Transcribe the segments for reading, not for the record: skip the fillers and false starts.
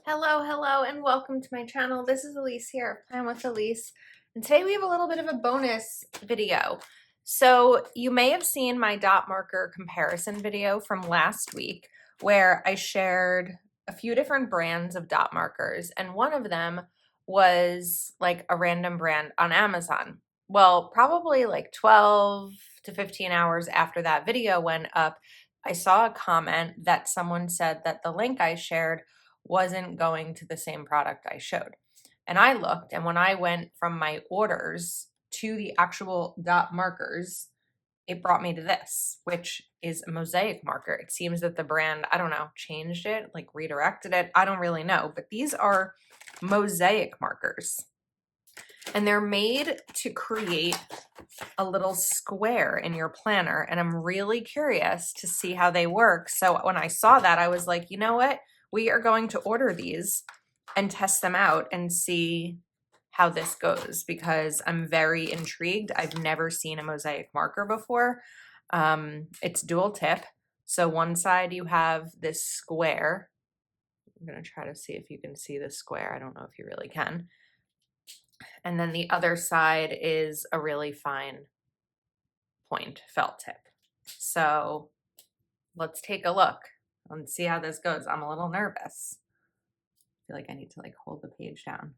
Hello, and welcome to my channel. This is Elise here of Plan with Elise, and today we have a little bit of a bonus video. So you may have seen my dot marker comparison video from last week where I shared a few different brands of dot markers, and one of them was like a random brand on Amazon. Well, probably like 12 to 15 hours after that video went up, I saw a comment that someone said that the link I shared wasn't going to the same product I showed. And I looked, and when I went from my orders to the actual dot markers, it brought me to this, which is a Mosaic marker. It seems that the brand, I don't know, changed it, like redirected it. I don't really know, but these are Mosaic markers. And they're made to create a little square in your planner. And I'm really curious to see how they work. So when I saw that, I was like, you know what? We are going to order these and test them out and see how this goes because I'm very intrigued. I've never seen a Mosaic marker before. It's dual tip. So one side you have this square. I'm going to try to see if you can see the square. I don't know if you really can. And then the other side is a really fine point felt tip. So let's take a look and see how this goes. I'm a little nervous. I feel like I need to like hold the page down.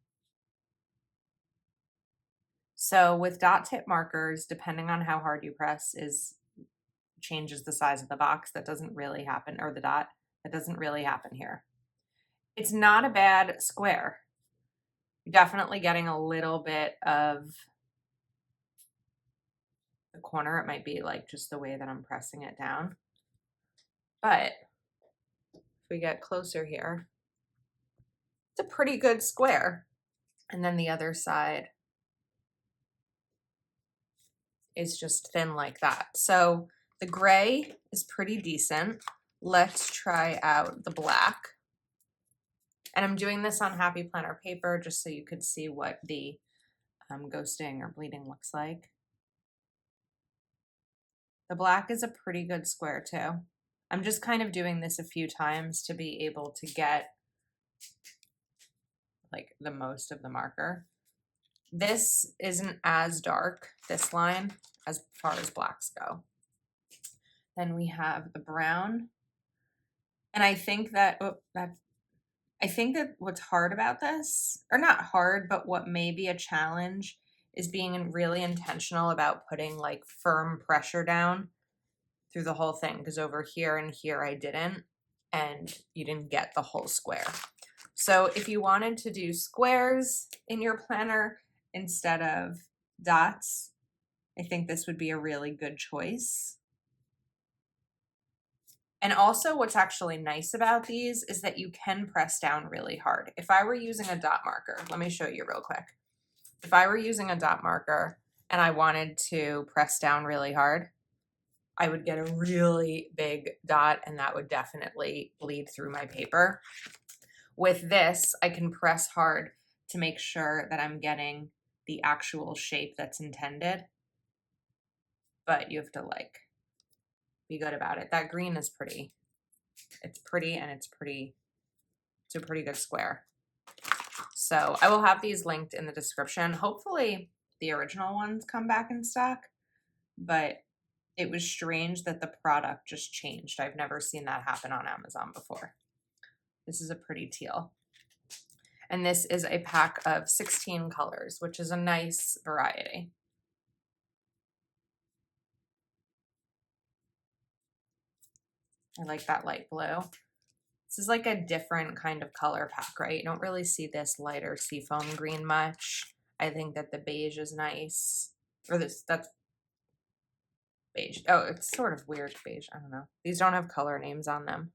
So with dot tip markers, depending on how hard you press changes the size of the box. That doesn't really happen, or the dot. That doesn't really happen here. It's not a bad square. You're definitely getting a little bit of the corner. It might be like just the way that I'm pressing it down. But if we get closer here, it's a pretty good square. And then the other side is just thin like that. So the gray is pretty decent. Let's try out the black. And I'm doing this on Happy Planner paper just so you could see what the ghosting or bleeding looks like. The black is a pretty good square too. I'm just kind of doing this a few times to be able to get like the most of the marker. This isn't as dark, this line, as far as blacks go. Then we have the brown. And I think that, what's hard about this, or not hard, but what may be a challenge is being really intentional about putting like firm pressure down through the whole thing. Because over here and here I didn't, and you didn't get the whole square. So if you wanted to do squares in your planner instead of dots, I think this would be a really good choice. And also what's actually nice about these is that you can press down really hard. If I were using a dot marker, let me show you real quick. If I were using a dot marker and I wanted to press down really hard, I would get a really big dot and that would definitely bleed through my paper. With this, I can press hard to make sure that I'm getting the actual shape that's intended. But you have to like be good about it. That green is pretty. It's pretty and it's a pretty good square. So I will have these linked in the description. Hopefully the original ones come back in stock, but it was strange that the product just changed. I've never seen that happen on Amazon before. This is a pretty teal. And this is a pack of 16 colors, which is a nice variety. I like that light blue. This is like a different kind of color pack, right? You don't really see this lighter seafoam green much. I think that the beige is nice. Or that's beige. Oh, it's sort of weird beige. I don't know. These don't have color names on them.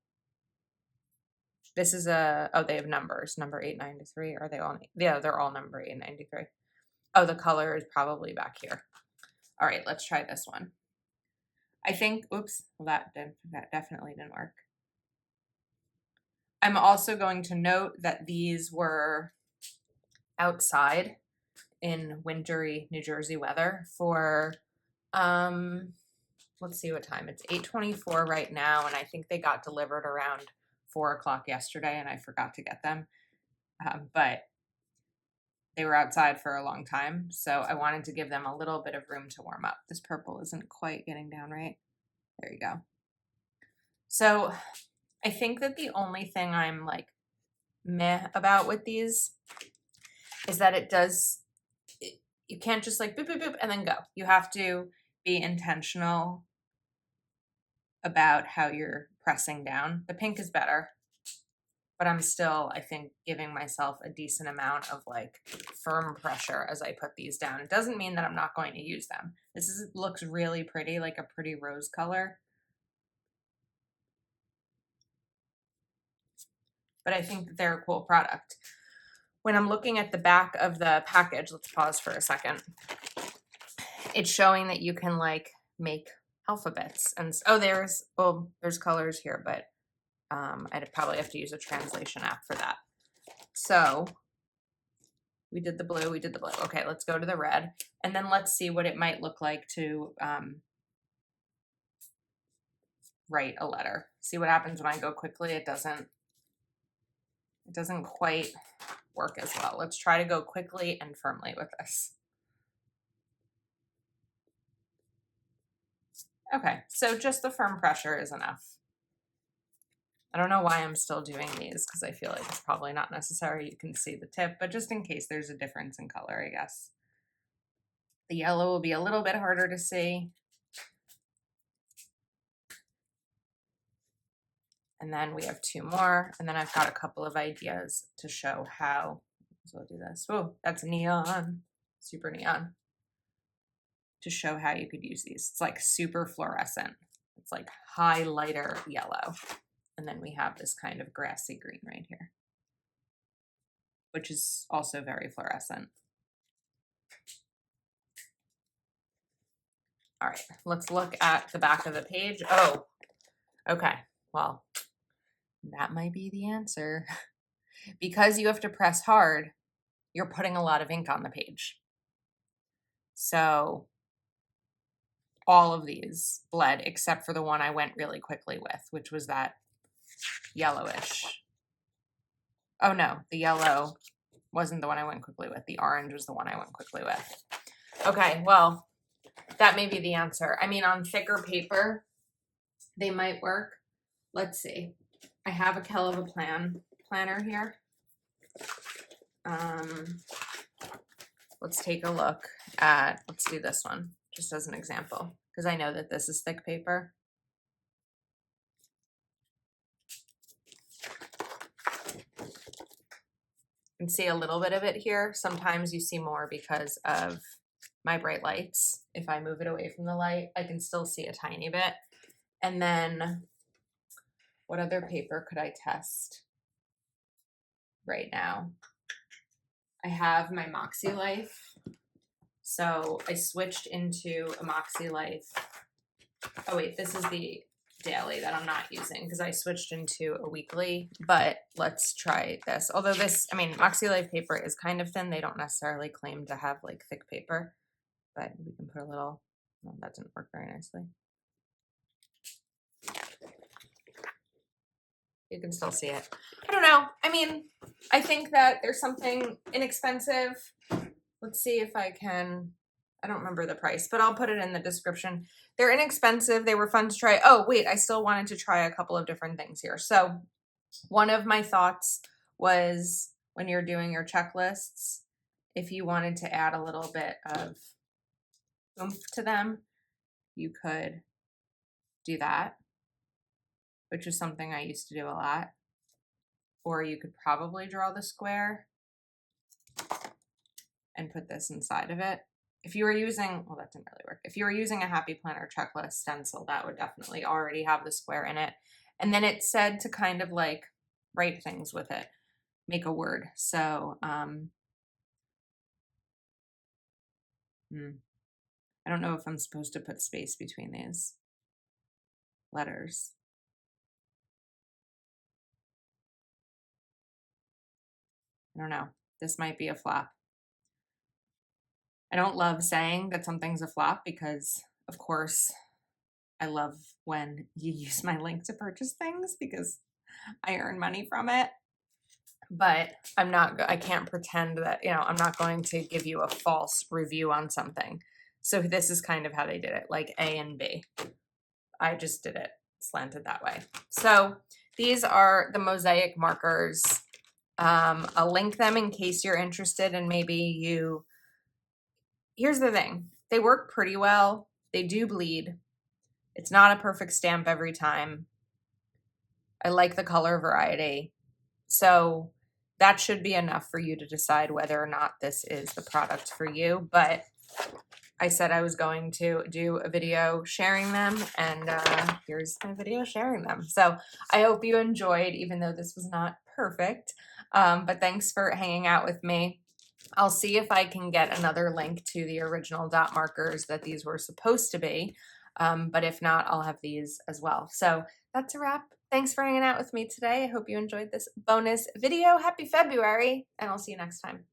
This is oh, they have numbers. Number 893. Are they all? Yeah, they're all number 893. Oh, the color is probably back here. All right, let's try this one. I think, oops, well, that definitely didn't work. I'm also going to note that these were outside in wintry New Jersey weather for, let's see what time. It's 8:24 right now, and I think they got delivered around 4 o'clock yesterday and I forgot to get them. But they were outside for a long time, so I wanted to give them a little bit of room to warm up. This purple isn't quite getting down right. There you go. So I think that the only thing I'm like meh about with these is that you can't just like boop, boop, boop, and then go. You have to be intentional about how you're pressing down. The pink is better, but I'm still, I think, giving myself a decent amount of like firm pressure as I put these down. It doesn't mean that I'm not going to use them. Looks really pretty, like a pretty rose color. But I think that they're a cool product. When I'm looking at the back of the package, let's pause for a second. It's showing that you can like make alphabets and there's colors here, but I'd probably have to use a translation app for that. So we did the blue, Okay, let's go to the red, and then let's see what it might look like to write a letter. See what happens when I go quickly. It doesn't quite work as well. Let's try to go quickly and firmly with this. Okay, so just the firm pressure is enough. I don't know why I'm still doing these because I feel like it's probably not necessary. You can see the tip, but just in case there's a difference in color, I guess. The yellow will be a little bit harder to see. And then we have 2 more, and then I've got a couple of ideas to show how. So I'll do this. Oh, that's neon, super neon. To show how you could use these. It's like super fluorescent. It's like highlighter yellow. And then we have this kind of grassy green right here, which is also very fluorescent. All right, let's look at the back of the page. Oh, okay. Well, that might be the answer. Because you have to press hard, you're putting a lot of ink on the page. So all of these bled except for the one I went really quickly with, which was that yellowish. Oh no, the yellow wasn't the one I went quickly with. The orange was the one I went quickly with. Okay, well, that may be the answer. I mean, on thicker paper, they might work. Let's see. I have a hell of a planner here. Let's take a look at, let's do this one just as an example, because I know that this is thick paper. You can see a little bit of it here. Sometimes you see more because of my bright lights. If I move it away from the light, I can still see a tiny bit. And then what other paper could I test right now? I have my Moxie Life. So I switched into a Moxie Life. Oh wait, this is the daily that I'm not using because I switched into a weekly, but let's try this. Although this, I mean, Moxie Life paper is kind of thin. They don't necessarily claim to have like thick paper, but we can put a little, well, that didn't work very nicely. You can still see it. I don't know. I mean, I think that there's something inexpensive. Let's see if I can, I don't remember the price, but I'll put it in the description. They're inexpensive. They were fun to try. Oh, wait, I still wanted to try a couple of different things here. So one of my thoughts was when you're doing your checklists, if you wanted to add a little bit of oomph to them, you could do that, which is something I used to do a lot. Or you could probably draw the square and put this inside of it. If you were using, well, that didn't really work. If you were using a Happy Planner checklist stencil, that would definitely already have the square in it. And then it said to kind of like write things with it, make a word. So, I don't know if I'm supposed to put space between these letters. I don't know. This might be a flop. I don't love saying that something's a flop because, of course, I love when you use my link to purchase things because I earn money from it. But I can't pretend that, I'm not going to give you a false review on something. So this is kind of how they did it, like A and B. I just did it slanted that way. So these are the Mosaic markers. I'll link them in case you're interested, and here's the thing. They work pretty well. They do bleed. It's not a perfect stamp every time. I like the color variety. So that should be enough for you to decide whether or not this is the product for you. But I said I was going to do a video sharing them, and here's my video sharing them. So I hope you enjoyed, even though this was not perfect. But thanks for hanging out with me. I'll see if I can get another link to the original dot markers that these were supposed to be. But if not, I'll have these as well. So that's a wrap. Thanks for hanging out with me today. I hope you enjoyed this bonus video. Happy February, and I'll see you next time.